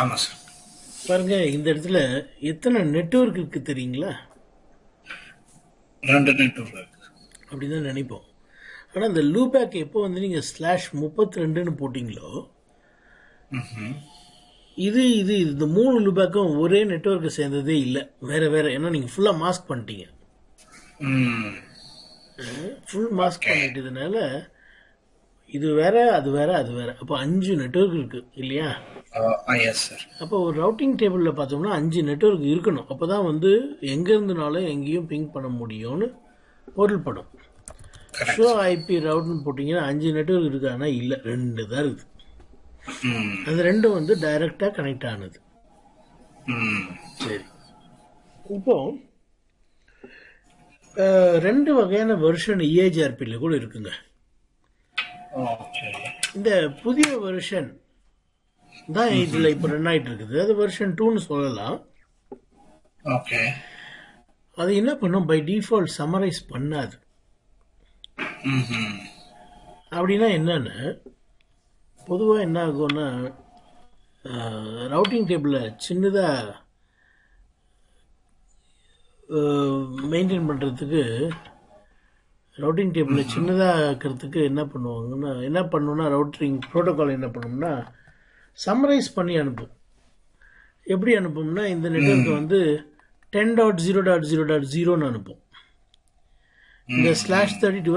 ஆமா சார். பாருங்க, இந்த இடத்துல எத்தனை நெட்வொர்க் இருக்கு தெரியுங்களா? 2 நெட்வொர்க் இருக்கு. அப்படிதான் நினைப்போம். ஆனால் இந்த லூபேக் எப்போ வந்து நீங்கள் /32ன்னு போட்டிங்களோ, இது இது இந்த 3 லூபேக்கும் ஒரே நெட்வொர்க்கை சேர்ந்ததே இல்லை, வேற வேற. ஏன்னா நீங்கள் ஃபுல்லாக மாஸ்க் பண்ணிட்டீங்க. ஃபுல் மாஸ்க் பண்ணிட்டதுனால இது வேற, அது வேற, அது வேற. அப்போ 5 நெட்வொர்க் இருக்கு இல்லையா? Yes sir. அப்போ ஒரு ரவுட்டிங் டேபிளில் பார்த்தோம்னா 5 நெட்வொர்க் இருக்கணும். அப்போ தான் வந்து எங்கேருந்துனாலும் எங்கேயும் பிங் பண்ண முடியும்னு பொருள்படும். ஷோ ஐபி ரவுட்னு போட்டிங்கன்னா 5 நெட்வொர்க் இருக்கு, ஆனால் இல்லை, 2 தான் இருக்குது. அது 2 வந்து டைரக்டாக கனெக்ட் ஆனது. சரி, இப்போ 2 வகையான வெர்ஷன் EIGRPல கூட இருக்குங்க. இந்த புதிய வெர்ஷன் தான் இதில் இப்போ ரன் ஆகிட்டு இருக்குது. அது வெர்ஷன் 2ன்னு சொல்லலாம். அது என்ன பண்ணும், பை டிஃபால்ட் சம்மரைஸ் பண்ணாது. அப்படின்னா என்னன்னு, பொதுவாக என்ன ஆகும்னா, ரவுட்டிங் டேபிளில் சின்னதாக மெயின்டைன் பண்ணுறதுக்கு, ரவுட்டிங் டேபிளில் சின்னதாக இருக்கிறதுக்கு என்ன பண்ணுவோம்னா ரவுட்டிங் ப்ரோட்டோகால் என்ன பண்ணும்னா சம்மரைஸ் பண்ணி அனுப்பும். எப்படி அனுப்பும்னா, இந்த நெட்வொர்க்கை வந்து 10.0.0.0ன்னு அனுப்பும். இந்த /32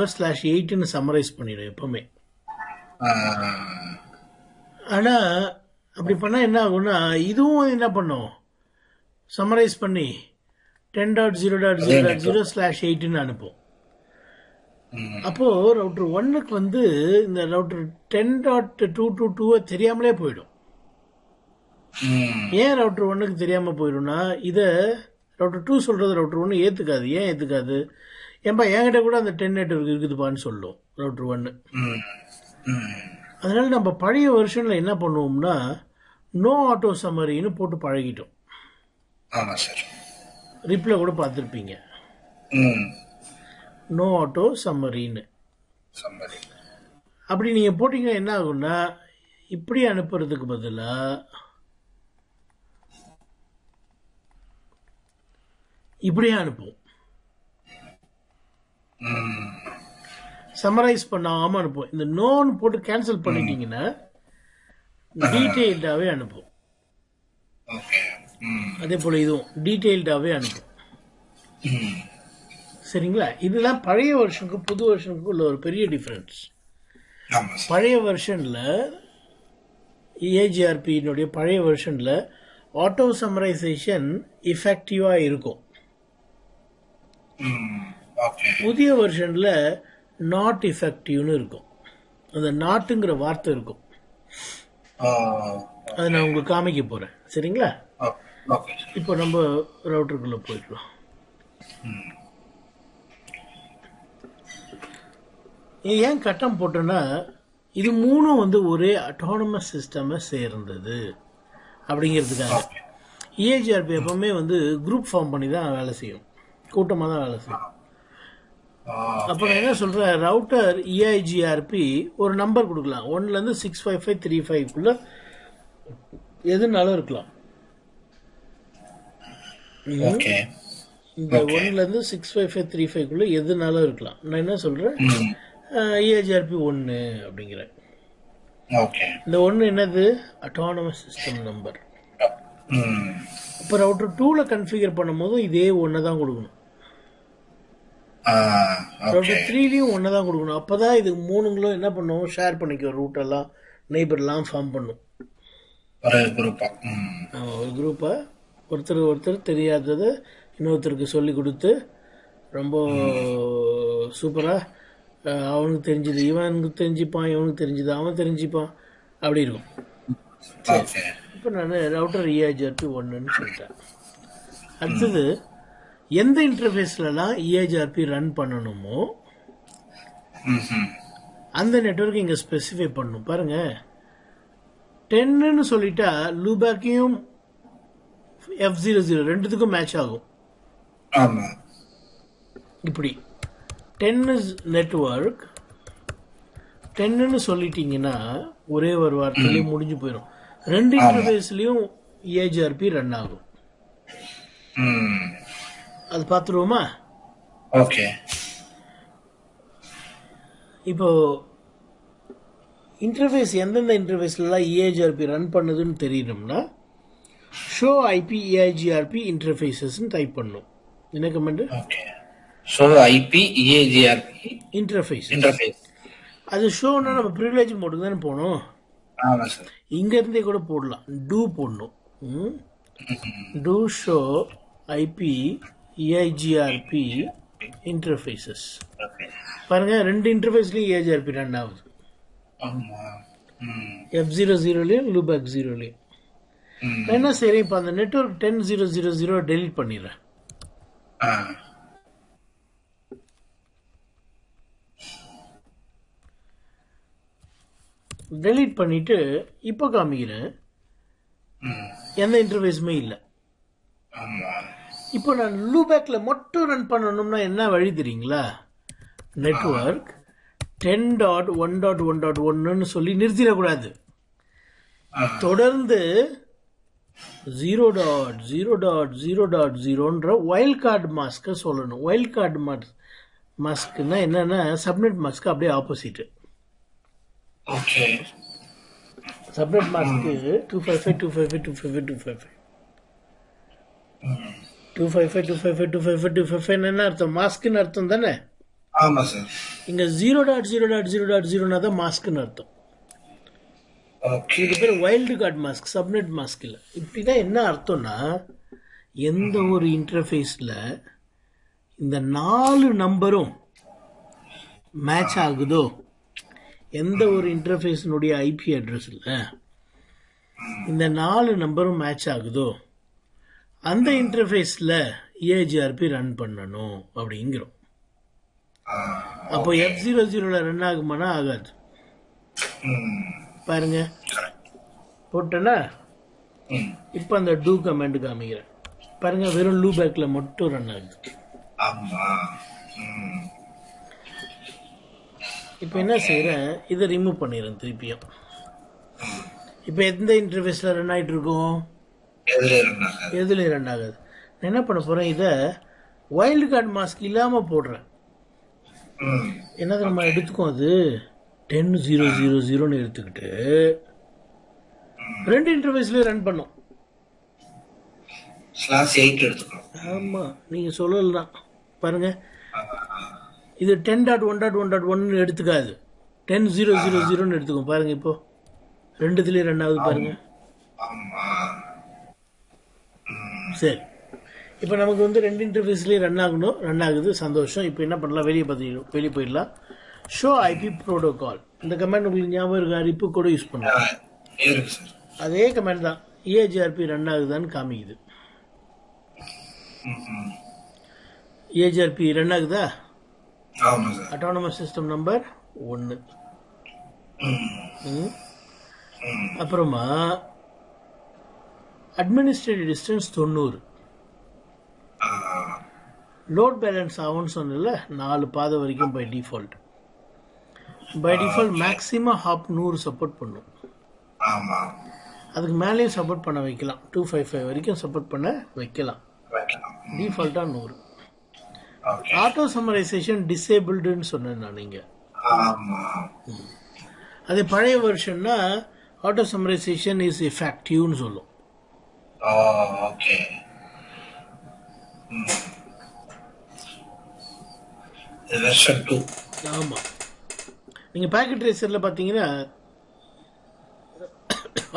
/8ன்னு சம்மரைஸ் பண்ணிடும் எப்பவுமே. ஆனால் அப்படி பண்ணால் என்ன ஆகும்னா, இதுவும் என்ன பண்ணும், சம்மரைஸ் பண்ணி 10.0.0.0/8ன்னு அனுப்பும். அப்போ ரவுட்டர் 1க்கு வந்து இந்த ரவுட்டர் 10.222 தெரியாமலே போயிடும். ஏன் ரவுட்டர் 1க்கு தெரியாம போயிடும்னா, இதை ரவுட்டர் 2 சொல்றது ரவுட்டர் 1 ஏத்துக்காது. ஏன் ஏத்துக்காது? ஏன்பா என்கிட்ட கூட அந்த 10 நெட்வொர்க் இருக்குதுப்பான்னு சொல்லும் ரவுட்டர் 1. அதனால நம்ம பழைய வெர்ஷன்ல என்ன பண்ணுவோம்னா, நோ ஆட்டோ சம்மரின்னு போட்டு பழகிட்டோம். ரிப்ளை கூட பார்த்துருப்பீங்க, நோ ஆட்டோ சம்மரின்னு. அப்படி நீங்க போட்டீங்கன்னா என்ன ஆகும்னா, இப்படி அனுப்புறதுக்கு பதிலா இப்படியே அனுப்பும். சம்மரைஸ் பண்ணாம அனுப்பும். இந்த நோன்னு போட்டு கேன்சல் பண்ணிட்டீங்கன்னா டீட்டெயில்டாவே அனுப்பும். அதே போல இதுவும் டீட்டெயில்டாவே அனுப்பும். சரிங்களா? இதெல்லாம் பழைய வருஷனுக்கு புது வருஷனுக்கு உள்ள ஒரு பெரிய டிஃபரன்ஸ். பழைய வெர்ஷன்ல EIGRPனுடைய பழைய வெர்ஷன்ல ஆட்டோ சம்மரைசேஷன் எஃபெக்டிவா இருக்கும். புதிய வெர்ஷன்ல நாட் எஃபெக்டிவ்னு இருக்கும். அந்த நாட்டுங்கிற வார்த்தை இருக்கும். அதை நான் உங்களுக்கு காமிக்க போறேன். சரிங்களா? இப்போ நம்ம ரவுட்டருக்குள்ள போயிடலாம். ஏன் கட்டம் போட்டோன்னா, இது 3 வந்து ஒரே அட்டானமஸ் சிஸ்டம் சேர்ந்தது அப்படிங்கிறதுக்காக. EIGRP எப்பவுமே வந்து குரூப் ஃபார்ம் பண்ணி தான் வேலை செய்யும், கூட்டமாக தான் வேலை செய்யும். அப்போ நான் என்ன சொல்றேன், ரவுட்டர் EIGRP ஒரு நம்பர் கொடுக்கலாம். 1லேருந்து 65535 எதுனாலும் இருக்கலாம். இந்த 1லேருந்து 65535 எதுனாலும் இருக்கலாம். நான் என்ன சொல்றேன், EIGRP 1 அப்படிங்கிறேன். இந்த 1 என்னது, அட்டானமஸ் சிஸ்டம் நம்பர். இப்போ ரவுட்டர் 2ல கன்ஃபிகர் பண்ணும்போது இதே 1 தான் கொடுக்கணும். ரவுட்டர் 3லயும் 1 தான் கொடுக்கணும். அப்பதான் இது 3ங்களும் என்ன பண்ணும், ஷேர் பண்ணிக்கும். ரூட்டெல்லாம் நெய்பர்லாம் ஃபார்ம் பண்ணும். ஒரு குரூப்பை ஒருத்தர் தெரியாததை இன்னொருத்தருக்கு சொல்லி கொடுத்து ரொம்ப சூப்பரா, அவனுக்கு தெரிஞ்சது இவனுக்கு தெரிஞ்சுப்பான், இவனுக்கு தெரிஞ்சது அவன் தெரிஞ்சுப்பான், அப்படி இருக்கும். இப்போ நான் ரவுட்டர் EIGRP 1ன்னு சொல்லிட்டேன். அடுத்தது எந்த இன்டர்ஃபேஸ்லாம் EIGRP ரன் பண்ணணுமோ அந்த நெட்வொர்க் இங்க ஸ்பெசிஃபை பண்ணும். பாருங்க, 10ன்னு சொல்லிட்டா லூபேக்கையும் F00 ரெண்டுத்துக்கும் மேட்ச் ஆகும். இப்படி 10 நெட்வொர்க் 10ன்னு சொல்லிட்டீங்கன்னா ஒரே ஒரு வார்த்தையிலே முடிஞ்சு போயிடும். ரெண்டு இன்டர்ஃபேஸ்லயும் EIGRP ரன் ஆகும். அது பார்த்துருவோமா? ஓகே. இப்போ இன்டர்ஃபேஸ் எந்தெந்த இன்டர்ஃபேஸ்லாம் EIGRP ரன் பண்ணுதுன்னு தெரியணும்னா ஷோ ஐபி EIGRP இன்டர்ஃபேஸஸ்ன்னு டைப் பண்ணும். என்ன comment? Okay. Show IP EIGRP interface. அது ஷோன்னா நம்ம ப்ரிவிலேஜ் மோடுக்கு தானே போகணும். ஆமாம் சார். இங்க இருந்தே கூட போடலாம். டூ போடணும். Do show IP EIGRP interfaces. பாருங்க, ரெண்டு இன்டர்ஃபேஸ்லயும் EIGRP ரன் ஆகுது. F00லயும் லூபேக் 0லயும். நான் என்ன செய்யறேன், இப்போ அந்த நெட்வொர்க் 10.0.0.0 டெலிட் பண்ணிடுறேன். டெலிட் பண்ணிட்டு இப்போ காமிக்கிறேன், எந்த இன்டர்ஃபேஸுமே இல்லை. இப்போ நான் லூபேக்ல மட்டும் ரன் பண்ணணும்னா என்ன வழி தெரியுங்களா? நெட்வொர்க் 10.1.1.1 சொல்லி நிறுத்திடக்கூடாது. தொடர்ந்து 0.0.0.0ன்ற வைல்ட் கார்டு மாஸ்க சொல்லணும். வைல்ட் கார்டு மாஸ்க்னா என்னன்னா சப்நெட் மாஸ்க் அப்படியே ஆப்போசிட். ஓகே. சப்நெட் மாஸ்க்கு 255.255.255 என்ன அர்த்தம்? மாஸ்க்னு அர்த்தம் தானே? ஆமா சார். இங்க 0.0.0.0 தான் மாஸ்க்னு அர்த்தம். இது பேர் wild card mask, subnet mask இல்ல. இப்படிதான் என்ன அர்த்தம்னா, எந்த ஒரு இன்டர்ஃபேஸ்ல இந்த 4 நம்பரும் மேட்ச் ஆகுதோ, எந்த ஒரு இன்டர்ஃபேஸினுடைய ஐபி அட்ரஸ்ல இந்த 4 நம்பரும் மேட்ச் ஆகுதோ அந்த இன்டர்ஃபேஸ்ல EIGRP ரன் பண்ணணும் அப்படிங்கிறோம். அப்போ F00ல ரன் ஆகுமானா ஆகாது. பாருங்க, போட்டேன்னா இப்ப அந்த டூ கமெண்ட் காமிக்கிறேன். பாருங்க, வெறும் லூபேக்ல மட்டும் ரன் ஆகுது. இப்ப என்ன செய்யறேன், இதை ரிமூவ் பண்ணிடுறேன் திருப்பியும். இப்ப எந்த இன்டர்ஃபேஸ்ல ரன் ஆயிட்டு இருக்கோம்? எதுல ரன் ஆகுது? நான் என்ன பண்ண போறேன், இத வைல்டு கார்டு மாஸ்க் இல்லாம போடுறேன். என்ன நம்ம எடுத்துக்கோம், அது 10.0.0.0ன்னு எடுத்துக்கிட்டு ரெண்டு இன்டர்ஃபேஸ்லயும் ரன் பண்ணும். ஆமா, நீங்க சொல்லலாம். பாருங்க, இது 10.1.1.1 எடுத்துக்காது, 10.0.0.0ன்னு எடுத்துக்கும். பாருங்க, இப்போ ரெண்டுத்துலயும் ரன் ஆகுது. பாருங்க. சரி, இப்போ நமக்கு வந்து ரெண்டு இன்டர்ஃபேஸ்லயும் ரன் ஆகணும். ரன் ஆகுது, சந்தோஷம். இப்போ என்ன பண்ணலாம், வெளியே போயிடலாம். ஷோ ஐபி ப்ரோட்டோகால், இந்த கமெண்ட் உங்களுக்கு ஞாபகம் இருக்கா? ரிப்பு கூட யூஸ் பண்ணலாம். அதே கமெண்ட் தான். EIGRP ரன் ஆகுதான்னு காமிக்குது. EIGRP ரன் ஆகுதா? Autonomous system number 1. அப்புறமா அட்மினிஸ்ட்ரேட்டிவ் டிஸ்டன்ஸ் 90. லோட் பேலன்ஸ் ஆகும்னு சொன்னல, 4 பாதை வரைக்கும் by default. Maximum hop 100 support பண்ணும். அதுக்கு மேலேயும் சப்போர்ட் பண்ண வைக்கலாம். 255 வரைக்கும் சப்போர்ட் பண்ண வைக்கலாம். டிஃபால்ட்டா 100. ஆட்டோ சம்மரைசேஷன் டிசேபிள்டுன்னு சொன்னேன் நான். நீங்க அது பழைய வெர்ஷன்னா ஆட்டோ சம்மரைசேஷன் இஸ் எஃபெக்டிவ்னு சொல்லும். ஆமா, நீங்க பாக்கெட் ரேசர்ல பாத்தீங்கன்னா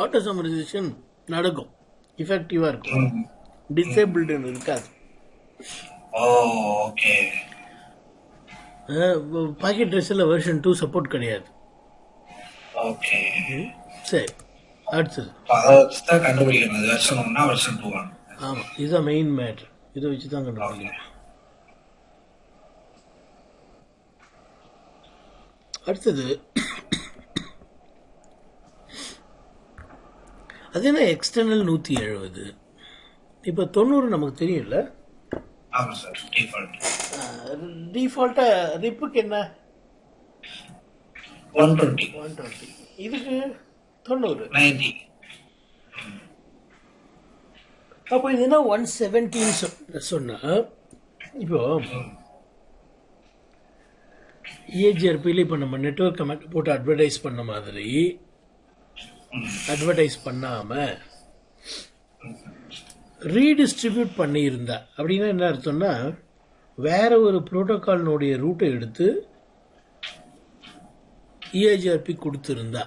ஆட்டோ சம்மரைசேஷன் நடக்கும், எஃபெக்டிவா இருக்கும். டிசேபிள்டுன்னு இருக்காது. பாக்கெட் ரேசர்ல வெர்ஷன் 2 சப்போர்ட் கிடையாது. சரி, அடுத்தது. ஆமா, இதுதான் மெயின் மேட்டர். இதை வச்சுதான் கண்டுபிடிக்கணும். அடுத்தது அது என்ன, எக்ஸ்டர்னல் 170. இப்ப 90 நமக்கு தெரியும்ல. டிஃபால்ட்டா ரிப்புக்கு என்ன 120. இதுக்கு 90. அப்போ இதுனா 117 சொன்னா இப்போ ஏஜிஆர்பியில் இப்போ நம்ம நெட்வொர்க் கமெண்ட் போட்டு அட்வர்டைஸ் பண்ண மாதிரி அட்வர்டைஸ் பண்ணாம ரீடிஸ்ட்ரிபியூட் பண்ணியிருந்தா அப்படின்னா என்ன அர்த்தம்னா வேற ஒரு புரோட்டோகால்னுடைய ரூட்டை எடுத்து இஏஜிஆர்பி கொடுத்துருந்தா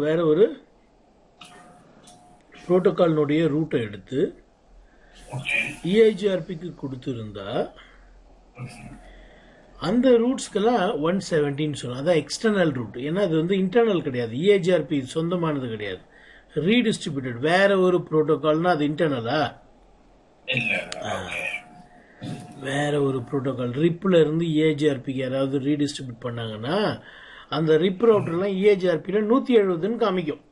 வேற ஒரு புரோட்டோகால்னுடைய ரூட்டை எடுத்து இஐஜிஆர்பிக்கு கொடுத்துருந்தா அந்த ரூட்ஸ்க்கெல்லாம் 117 சொல்லணும். அதான் எக்ஸ்டர்னல் ரூட். ஏன்னா அது வந்து இன்டர்னல் கிடையாது. இஐஜிஆர்பி சொந்தமானது கிடையாது. ரீடிஸ்ட்ரிபியூட்டட் வேற ஒரு புரோட்டோகால்னா அது இன்டர்னலா? வேற ஒரு புரோட்டோகால் ரிப்ல இருந்து இஏஜிஆர்பிக்கு யாராவது ரீடிஸ்ட்ரிபியூட் பண்ணாங்கன்னா அந்த ரிப் ரவுட்டர்லாம் இஏஜிஆர்பியில 170ன்னு காமிக்கும்.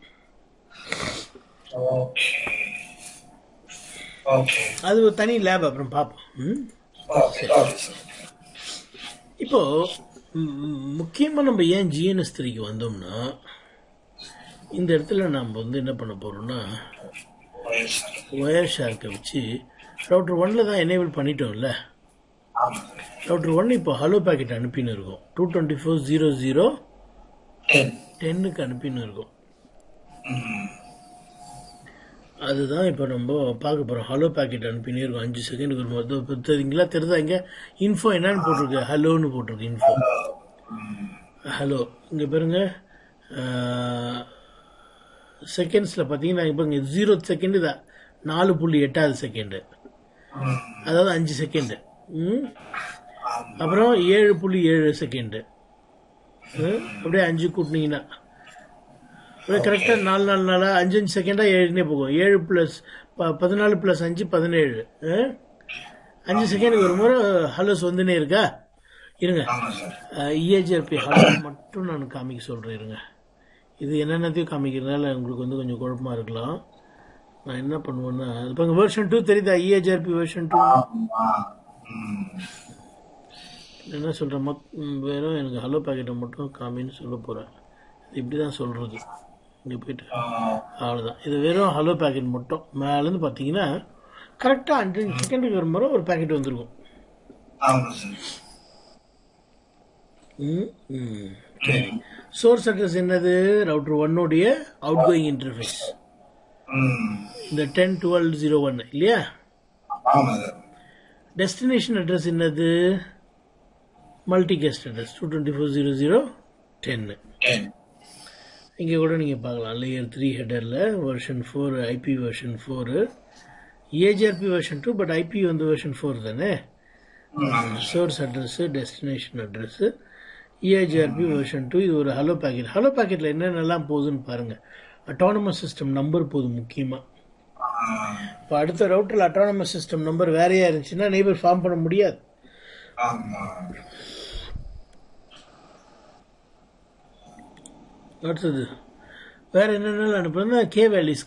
அது ஒரு தனி லேப், அப்புறம் பார்ப்போம். இப்போ முக்கியமா நம்ம ஏன் ஜிஎன்எஸ் 3க்கு வந்தோம்னா இந்த இடத்துல நம்ம வந்து என்ன பண்ண போறோம்னா ஒயர் ஷார்க்கை வச்சு ரவுட்டர் 1ல தான் எனேபிள் பண்ணிட்டோம்ல. ரவுட்டர் 1 இப்போ ஹலோ பேக்கெட் அனுப்பின்னு இருக்கும். 224.0.0.10க்கு அனுப்பின்னு இருக்கும். அதுதான் இப்போ நம்ம பார்க்க போகிறோம். ஹலோ பேக்கெட் அனுப்பினே இருக்கும். 5 செகண்டுக்கு ஒரு மாதிரி தெரியுங்களா? தெரியுதா? இங்கே இன்ஃபோ என்னன்னு போட்டிருக்கு? ஹலோன்னு போட்டிருக்கு. Info hello. இங்கே பாருங்க செகண்ட்ஸில் பார்த்தீங்கன்னா இப்போ இங்கே 0 செகண்டு தான் 4.8 செகண்டு, அதாவது 5 செகண்டு. அப்புறம் 7.7 செகண்டு, அப்படியே 5 கூட்டினீங்கன்னா கரெக்டாக 4 5 செகண்டாக 7னே போகும். 7 + 14 + 5 17. 5 செகண்டுக்கு ஒரு முறை ஹலோஸ் வந்துனே இருக்கா? இருங்க, இஏஜிஆர்பி ஹலோ மட்டும் நான் காமிக்க சொல்கிறேன். இருங்க, இது என்னென்னத்தையும் காமிக்கிறதுனால உங்களுக்கு வந்து கொஞ்சம் குழப்பமாக இருக்கலாம். நான் என்ன பண்ணுவேன்னா இப்போ இங்கே வெர்ஷன் 2 தெரியுதா? இஏஜிஆர்பி வெர்ஷன் 2 என்ன சொல்கிறேன்? வெறும் எனக்கு ஹலோ பேக்கெட்டை மட்டும் காமின்னு சொல்ல போகிறேன். இப்படி தான் சொல்கிறது. இங்கே போயிட்டு அவ்வளோதான். இது வெறும் ஹலோ பேக்கெட் மட்டும். மேலேருந்து பார்த்தீங்கன்னா கரெக்டாக 5 செகண்டுக்கு ஒரு முறை ஒரு பேக்கெட் வந்துருக்கும். சரி, சோர்ஸ் அட்ரஸ் என்னது? ரவுட்டர் 1 அவுட் கோயிங் இன்டர்ஃபேஸ் இந்த 10.12.01 இல்லையா? டெஸ்டினேஷன் அட்ரஸ் என்னது? Multicast address 224.0.0.10. இங்கே கூட நீங்கள் பார்க்கலாம். லேயர் 3 ஹெடரில் version 4 IP version 4, EIGRP version 2, but IP வந்து வெர்ஷன் 4 தானே. Source address, destination address, EIGRP version 2. இது ஒரு ஹலோ பேக்கெட். ஹலோ பேக்கெட்டில் என்னென்னலாம் போகுதுன்னு பாருங்கள். அட்டானமஸ் சிஸ்டம் நம்பர் போகுது முக்கியமாக. இப்போ அடுத்த ரவுட்டரில் அட்டானமஸ் சிஸ்டம் நம்பர் வேறையாக இருந்துச்சுன்னா நெய்பர் ஃபார்ம் பண்ண முடியாது. அடுத்தது வேற என்னென்ன அனுப்புறதுனா கே வேல்யூஸ்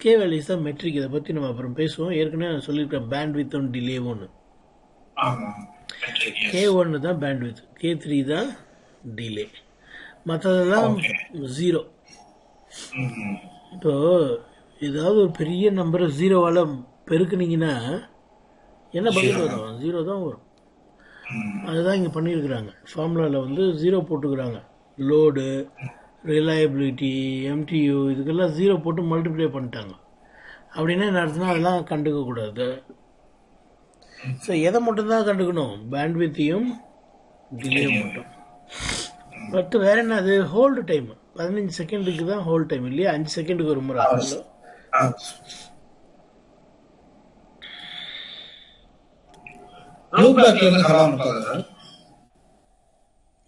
தான் மெட்ரிக். இதை பற்றி நம்ம அப்புறம் பேசுவோம். ஏற்கனவே நான் சொல்லியிருக்கேன் பேண்ட் வித் ஒன் டிலே ஒன்று. K1 தான் பேண்ட் வித், K3 தான் டிலே, மற்றதெல்லாம் 0. இப்போ ஏதாவது ஒரு பெரிய நம்பரை 0வால் பெருக்குனீங்கன்னா என்ன பதில் வரும்? 0 தான் வரும். அதுதான் இங்கே பண்ணியிருக்கிறாங்க. ஃபார்முலாவில் வந்து 0 போட்டுக்கிறாங்க. லோடு, ரிலையபிலிட்டி, எம்டியூ இதுக்கெல்லாம் 0 போட்டு மல்டிப்ளை பண்ணிட்டாங்க. அப்படின்னா என்ன அர்த்தம்னா அதெல்லாம் கண்டுக்க கூடாது. ஸோ எதை மட்டும்தான் கண்டுக்கணும்? பேண்ட்வித்தையும் டிலே மட்டும். பட் வேற என்ன? அது ஹோல்டு டைம் 15 செகண்டுக்கு தான் ஹோல்டு டைம் இல்லையா? 5 செகண்டுக்கு ஒரு முறை.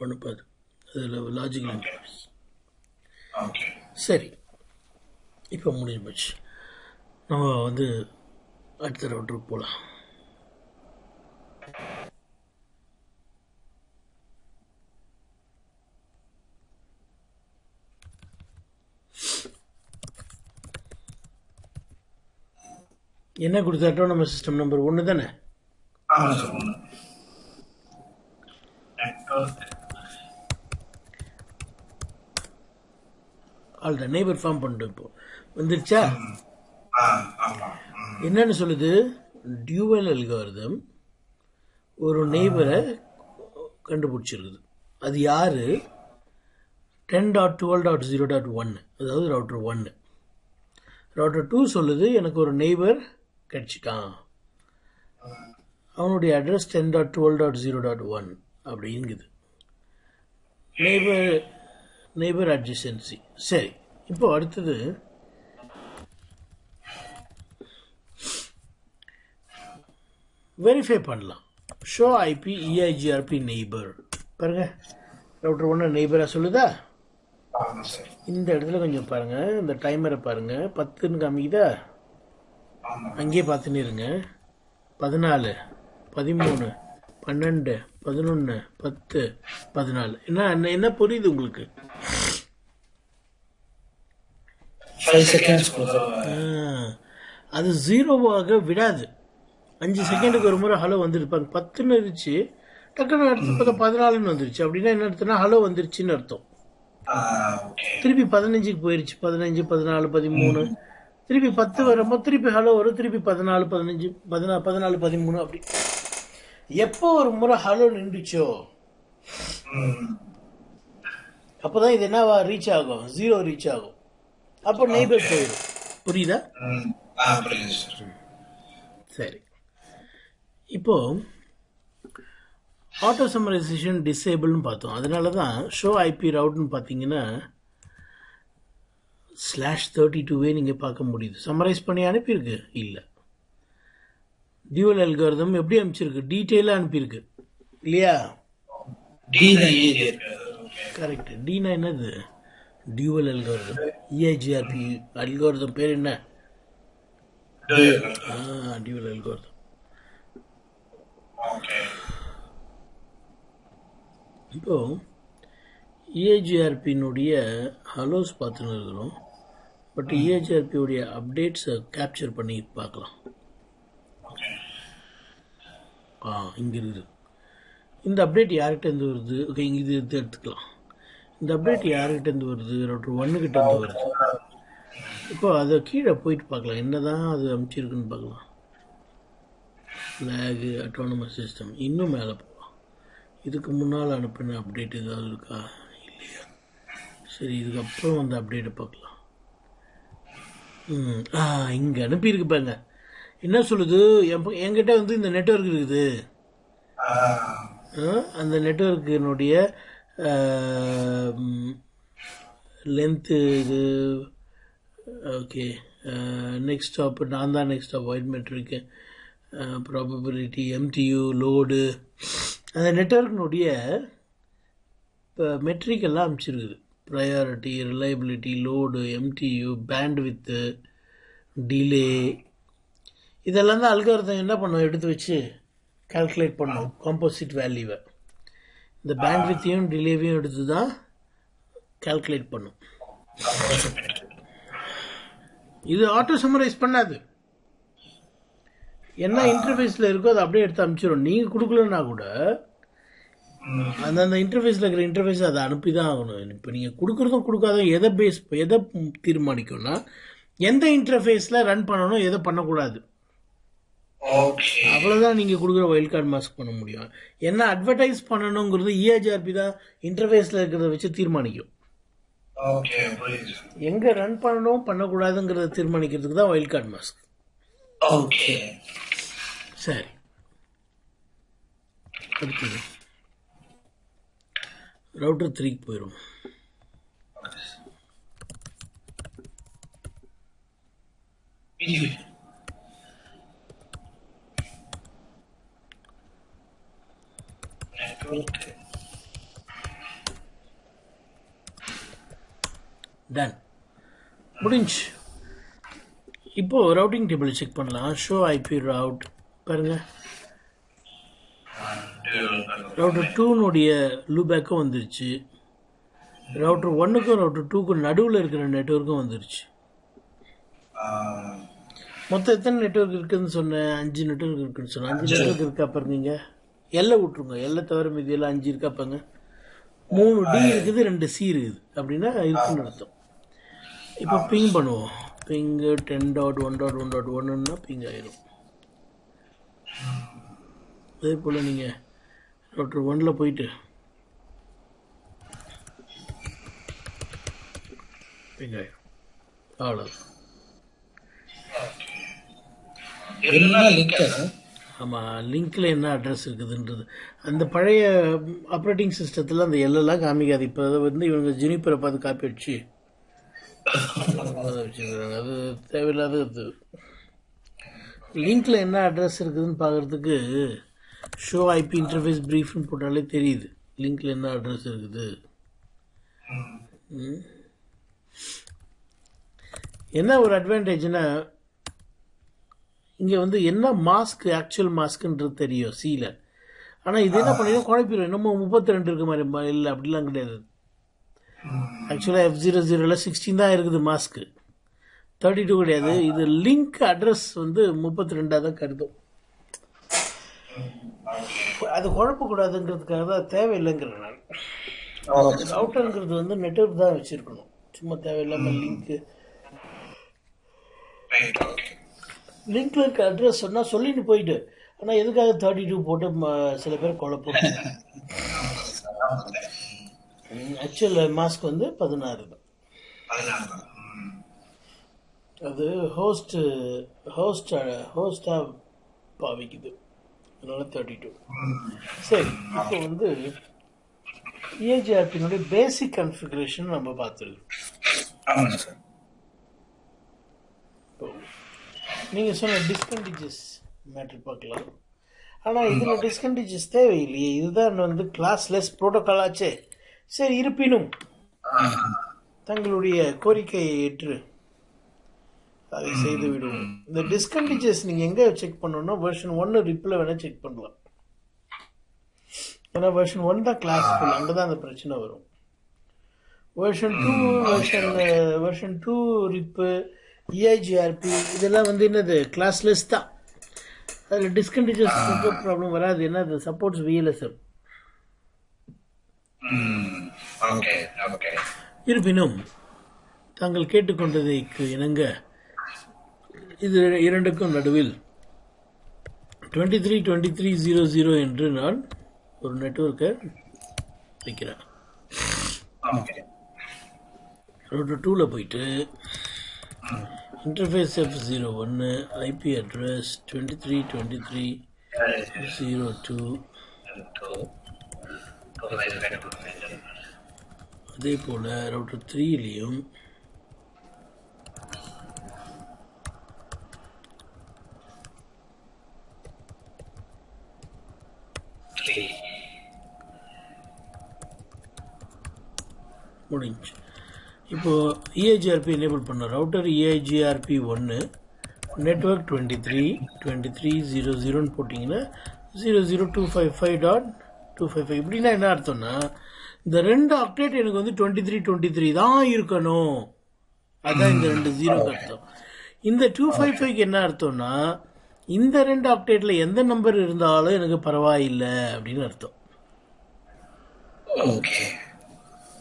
அனுப்பாது. அதில் லாஜிக்கல். சரி, இப்போ முடிஞ்சு போச்சு. நம்ம வந்து அடுத்த ரவுட்டருக்கு போகலாம். என்ன கொடுத்தாட்டோ நம்ம சிஸ்டம் நம்பர் 1 தானே? ஆல்ரெடி நெய்பர் ஃபார்ம் பண்ணிட்டோம். இப்போ வந்துருச்சா? ஆமா. என்னன்னு சொல்லுது? டியூவல் அல்காரிதம் ஒரு நெய்பரை கண்டுபிடிச்சிருக்குது. அது யாரு? 10.12.0.1, அதாவது ரவுட்டர் 1. ரவுட்டர் 2 சொல்லுது எனக்கு ஒரு நெய்பர் கிடைச்சிட்டான், அவனுடைய அட்ரஸ் 10.12.0.1 அப்படிங்குது. Neighbour adjacency. சரி, இப்போ அடுத்தது வெரிஃபை பண்ணலாம். Show IP EIGRP neighbour. பாருங்க, ரவுட்டர் 1 நெய்பராக சொல்லுதா? இந்த இடத்துல கொஞ்சம் பாருங்க, இந்த டைமரை பாருங்க, 10ன்னு காமிக்குதா? அங்கேயே பார்த்துன்னு இருங்க. 14, 13, 12, 11, 10, 14. என்ன புரியுது உங்களுக்கு? 5 seconds. அது ஜீரோவாக விடாது. 5 செகண்டுக்கு ஒரு முறை ஹலோ வந்துருப்பாங்க. 10ன்னு இருந்துச்சு, டக்குன்னு அடுத்து 14ன்னு வந்துருச்சு. அப்படின்னா என்ன அர்த்தம்னா ஹலோ வந்துருச்சுன்னு அர்த்தம். திருப்பி 15க்கு போயிருச்சு, 15, 14, 13, திருப்பி 10 வரும்போது திருப்பி ஹலோ வரும், திருப்பி 14, 15, 14, 13. அப்படி எப்போ ஒரு முறை ஹலோ நின்றுச்சோ அப்போதான் இது என்னவா ரீச் ஆகும்? 0 ரீச் ஆகும். அப்போ நெய்பர் போயிடும். புரியுதா? சரி, இப்போ ஆட்டோ சம்மரைசேஷன் டிசேபிள்னு பார்த்தோம். அதனால தான் ஷோ ஐபி ரவுட்னு பார்த்தீங்கன்னா /32 நீங்கள் பார்க்க முடியுது. சம்மரைஸ் பண்ணி அனுப்பியிருக்கு இல்லை. டியூவல் அல்காரிதம் எப்படி அனுப்பிச்சிருக்கு? டீட்டெயிலாக அனுப்பியிருக்கு இல்லையா? கரெக்ட். டீனா என்னது? Dual algorithm. EIGRP அல்காரிதம் பேர் என்ன? Dual algorithm. இப்போ EIGRP-னுடைய ஹலோஸ் பார்த்துன்னு இருக்கிறோம். பட் EIGRP-உடைய அப்டேட்ஸை கேப்சர் பண்ணி பார்க்கலாம். இங்கே இருக்குது. இந்த அப்டேட் யார்கிட்டேருந்து வருது? ஓகே, இங்கே இது எடுத்துக்கலாம். இந்த அப்டேட் யார்கிட்டேருந்து வருது? ரவுட்டர் 1 கிட்டேருந்து வருது. இப்போ அதை கீழே போயிட்டு பார்க்கலாம், என்ன தான் அது அனுப்பிச்சிருக்குன்னு பார்க்கலாம். லேகு, அட்டானமஸ் சிஸ்டம், இன்னும் மேலே போகலாம். இதுக்கு முன்னால் அனுப்பின அப்டேட் ஏதாவது இருக்கா? இல்லையா? சரி, இதுக்கப்புறம் அந்த அப்டேட்டை பார்க்கலாம். இங்கே அனுப்பியிருக்கு பாருங்க. என்ன சொல்லுது? என்கிட்ட வந்து இந்த நெட்வொர்க் இருக்குது, அந்த நெட்வொர்க்கினுடைய லென்த்து இது. ஓகே, நெக்ஸ்ட் ஸ்டாப் நான் தான் next stop weight metric, probability, MTU, load, அந்த நெட்வொர்க்கினுடைய மெட்ரிக் எல்லாம் அனுப்பிச்சிருக்குது. Priority, reliability, load, MTU, bandwidth, delay, இதெல்லாம் தான் அல்காரிதம் என்ன பண்ணும்? எடுத்து வச்சு கால்குலேட் பண்ணும் காம்போசிட் வேல்யூவை. இந்த பேண்ட்வித்தையும் டிலேவையும் எடுத்து தான் கால்குலேட் பண்ணும். இது ஆட்டோ சம்மரைஸ் பண்ணாது. என்ன இன்டர்ஃபேஸில் இருக்கோ அதை அப்படியே எடுத்து அனுப்பிச்சிடும். நீங்கள் கொடுக்கலன்னா கூட அந்த இன்டர்ஃபேஸில் இருக்கிற இன்டர்ஃபேஸ் அதை அனுப்பி தான் ஆகணும். இப்போ நீங்கள் கொடுக்குறதும் கொடுக்காதும் எதை தீர்மானிக்கும்னா எந்த இன்டர்ஃபேஸில் ரன் பண்ணணும், எதை பண்ணக்கூடாது, அவ்வளோதான் நீங்கள் கொடுக்குற வைல்ட் கார்டு மாஸ்க் பண்ண முடியும். என்ன அட்வர்டைஸ் பண்ணணுங்கிறது EIGRP தான் இன்டர்ஃபேஸில் இருக்கிறத வச்சு தீர்மானிக்கும். எங்கே ரன் பண்ணணும் பண்ணக்கூடாதுங்கிறத தீர்மானிக்கிறதுக்கு தான் வைல்ட் கார்டு மாஸ்க். சரி, அடுத்தது ரவுட்டர் 3க்கு போயிடும். டன், முடிஞ்சு. இப்போ ரவுட்டிங் டேபிள் செக் பண்ணலாம். ஷோ ஐபி ரவுட் பாருங்க. ரவுட்டர் 2னுடைய லூபேக்கும் வந்துருச்சு. ரவுட்டர் 1க்கும் ரவுட்டர் 2க்கும் நடுவில் இருக்கிற நெட்வொர்க்கும் வந்துருச்சு. மொத்தம் எத்தனை நெட்வொர்க் இருக்குதுன்னு சொன்னேன்? 5 நெட்வொர்க் இருக்குன்னு சொன்னேன். 5 நெட்வொர்க் இருக்கா பாருங்க. எல்லை விட்டுருங்க, எல்லை தவிர மீதியெல்லாம் 5 இருக்கா பாருங்க. 3 D இருக்குது, 2 C இருக்குது, அப்படின்னா இருக்குன்னு அர்த்தம். இப்போ பிங் பண்ணுவோம். பிங் 10.1.1.1ன்னா பிங் ஆயிரும். அதே போல் நீங்கள் ரவுட்டர் 1ல் போயிட்டு பிங் ஆயிரும். அவ்வளோ. ஆமாம், லிங்க்கில் என்ன அட்ரஸ் இருக்குதுன்றது அந்த பழைய ஆப்ரேட்டிங் சிஸ்டத்தில் அந்த எல்லாம் காமிக்காது. இப்போ அதை வந்து இவங்க ஜுனிப்பரை பார்த்து காப்பி அடிச்சு வச்சுக்கிறாங்க. அது தேவையில்லாத. லிங்க்கில் என்ன அட்ரஸ் இருக்குதுன்னு பார்க்குறதுக்கு ஷோ ஐபி இன்டர்ஃபேஸ் ப்ரீஃப்னு போட்டாலே தெரியுது லிங்க்கில் என்ன அட்ரஸ் இருக்குது. என்ன ஒரு அட்வான்டேஜ்னா இங்கே வந்து என்ன மாஸ்க் ஆக்சுவல் மாஸ்க்குன்றது தெரியும் சியில். ஆனால் இது என்ன பண்ணிடும், குழப்பிடும். என்னமோ 32 இருக்க மாதிரி இல்லை, அப்படிலாம் கிடையாது. ஆக்சுவலாக F00ல் 16 தான் இருக்குது மாஸ்க்கு, 32 கிடையாது. இது லிங்க் அட்ரஸ் வந்து 32 தான் கருதும். அது குழப்பக்கூடாதுங்கிறதுக்காக தான் தேவையில்லைங்கிறேன் நான். ரவுட்டருங்கிறது வந்து நெட்வொர்க் தான் வச்சுருக்கணும், சும்மா தேவையில்லாமல் லிங்க்ல இருக்க அட்ரஸ் சொன்னால் சொல்லிட்டு போயிட்டு. ஆனால் எதுக்காக 32 போட்டு சில பேர் குழப்பம். ஆக்சுவல் மாஸ்க் வந்து 16 தான். அது ஹோஸ்டாக பாவிக்குது, அதனால 32. சரி, இப்போ வந்து EIGRP பேசிக் கன்ஃபிகரேஷன் நம்ம பார்த்துருக்கோம். நீங்கள் சொன்ன டிஸ்கண்டிஜஸ் மேட்ரு பார்க்கலாம். ஆனால் இதில் டிஸ்கண்டிஜஸ் தேவையில்லையே, இதுதான் வந்து கிளாஸ்லெஸ் ப்ரோட்டோகால் ஆச்சே. சரி, இருப்பினும் தங்களுடைய கோரிக்கையை ஏற்று அதை செய்து விடுவோம். இந்த டிஸ்கண்டிஜஸ் நீங்கள் எங்கே செக் பண்ணணும்னா வெர்ஷன் 1 ரிப்பில் வேணால் செக் பண்ணலாம். ஏன்னா வெர்ஷன் 1 தான் கிளாஸிஃபுல், அங்கே தான் அந்த பிரச்சனை வரும். வெர்ஷன் 2 ரிப்பு EIGRP இதெல்லாம் வந்து என்னது கிளாஸ்லெஸ் தான். அதில் டிஸ்கண்டிஜஸ் ப்ராப்ளம் வராது. ஏன்னா அது சப்போர்ட்ஸ் VLSM. இருப்பினும் தாங்கள் கேட்டுக்கொண்டதைக்கு இணங்க இது இரண்டுக்கும் நடுவில் 23.23.00 என்று நான் ஒரு நெட்வொர்க்கை வைக்கிறேன். ரூட்டர் 2ல் போயிட்டு இன்டர்ஃபேஸ் F01 ஐபி அட்ரஸ் 23.23.02. அதே போல் ரவுட்டர் 3லையும் முடிஞ்சு. இப்போது EIGRP எனேபிள் பண்ண ரவுட்டர் EIGRP 1 நெட்வொர்க் 23.23.00 போட்டிங்கன்னா 00255.255. இப்படின்னா என்ன அர்த்தம்னா இந்த 2 ஆக்டேட் எனக்கு வந்து 23.23 தான் இருக்கணும். அதுதான் இந்த 2 0க்கு அர்த்தம். இந்த 255க்கு என்ன அர்த்தம்னா இந்த 2 ஆக்டேட்டில் எந்த நம்பர் இருந்தாலும் எனக்கு பரவாயில்லை அப்படின்னு அர்த்தம்.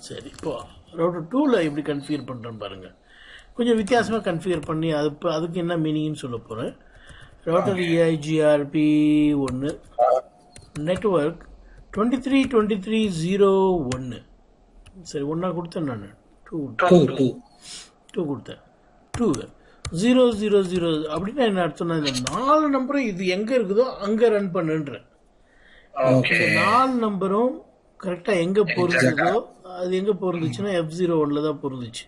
சரி, இப்போ ரவுட்டர் 2ல் எப்படி கன்ஃபிகர் பண்ணுறேன்னு பாருங்கள். கொஞ்சம் வித்தியாசமாக கன்ஃபிகர் பண்ணி அதுக்கு என்ன மீனிங்னு சொல்ல போகிறேன். Router EIGRP 1 network 23.23.01. சரி, ஒன்றா கொடுத்தேன் நான். 2 கொடுத்தேன். 2 000 அப்படின்னா என்ன அர்த்தம்னா இந்த 4 நம்பரும் இது எங்கே இருக்குதோ அங்கே ரன் பண்ணுன்றேன். இந்த 4 நம்பரும் கரெக்டாக எங்கே பொருந்துதோ அது எங்கே பொருந்துச்சுன்னா F01 தான் பொருந்துச்சு.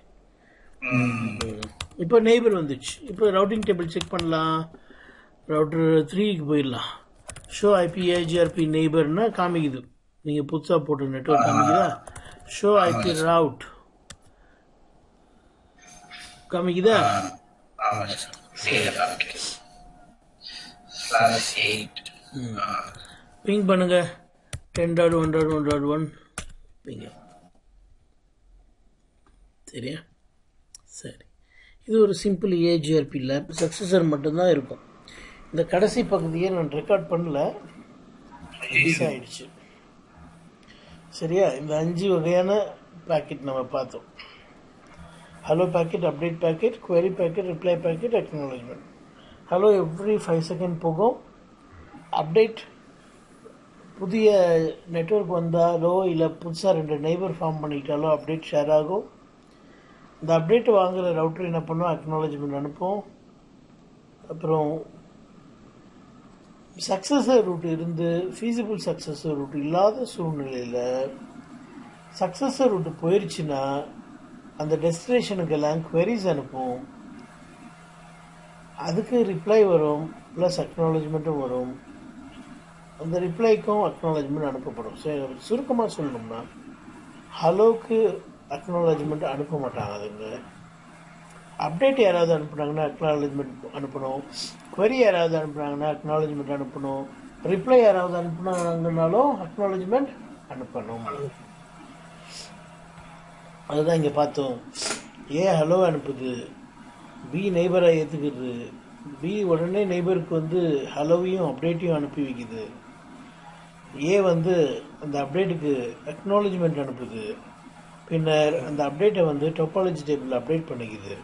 இப்போ நெய்பர் வந்துச்சு. இப்போ ரவுட்டிங் டேபிள் செக் பண்ணலாம். ரவுட்டர் 3க்கு போயிடலாம். ஷோ ஐபி EIGRP நெய்பர்னா காமிக்குது. நீங்கள் புதுசாக போட்ட network காமிக்குதா? Show IP route காமிக்குதா? Ping பண்ணுங்க 10.1.1.1 பிங்க. சரியா? சரி, இது ஒரு சிம்பிள் EIGRP லேப். சக்ஸஸர் மட்டும்தான் இருக்கும். இந்த கடைசி பகுதியை நான் ரெக்கார்ட் பண்ணல, மிஸ் ஆயிடுச்சு. சரியா? இந்த 5 வகையான பாக்கெட் நம்ம பார்த்தோம். hello packet, update packet, query packet, reply packet, acknowledgement. Hello every 5 second போகும். update புதிய நெட்வொர்க் வந்தாலோ இல்லை புதுசாக 2 நெய்பர் ஃபார்ம் பண்ணிக்கிட்டாலோ அப்டேட் ஷேர் ஆகும். இந்த அப்டேட் வாங்குகிற ரவுட்டர் என்ன பண்ணும், அக்னாலஜ்மெண்ட் அனுப்பும். அப்புறம் சக்ஸஸர் ரூட் இருந்து ஃபீஸிபிள் சக்ஸஸர் ரூட் இல்லாத சூழ்நிலையில் சக்ஸஸர் ரூட் போயிடுச்சுன்னா அந்த டெஸ்டினேஷனுக்கெல்லாம் queries அனுப்பும். அதுக்கு ரிப்ளை வரும், ப்ளஸ் அக்னாலஜ்மெண்ட்டும் வரும். அந்த ரிப்ளைக்கும் அக்னாலஜ்மெண்ட் அனுப்பப்படும். சுருக்கமாக சொல்லணும்னா ஹலோக்கு அக்னாலஜ்மெண்ட் அனுப்ப மாட்டாங்க. அதுங்க அப்டேட் யாராவது அனுப்புனாங்கன்னா அக்னாலஜ்மெண்ட் அனுப்பணும், query யாராவது அனுப்புனாங்கன்னா அக்னாலஜ்மெண்ட் அனுப்பணும், ரிப்ளை யாராவது அனுப்புனாங்கன்னாலும் அக்னாலஜ்மெண்ட் அனுப்பணும். அதுதான் இங்கே பார்த்தோம். ஏ ஹலோ அனுப்புது, பி நெய்பரை ஏற்றுக்குது, பி உடனே நெய்பருக்கு வந்து ஹலோவையும் அப்டேட்டையும் அனுப்பி வைக்குது. ஏ வந்து அந்த அப்டேட்டுக்கு அக்னாலஜ்மெண்ட் அனுப்புது, பின்னர் அந்த அப்டேட்டை வந்து டோபாலஜி டேபிள் அப்டேட் பண்ணிக்குது.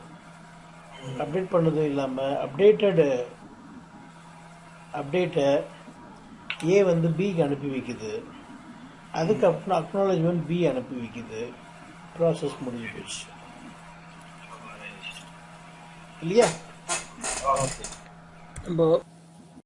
அப்டேட் பண்ணதும் இல்லாமல் அப்டேட்டை ஏ வந்து பிக்கு அனுப்பி வைக்குது. அதுக்கு அக்னாலஜ்மெண்ட் பி அனுப்பி வைக்குது. ப்ராசஸ் முடிஞ்சு போச்சு இல்லையா? நம்ம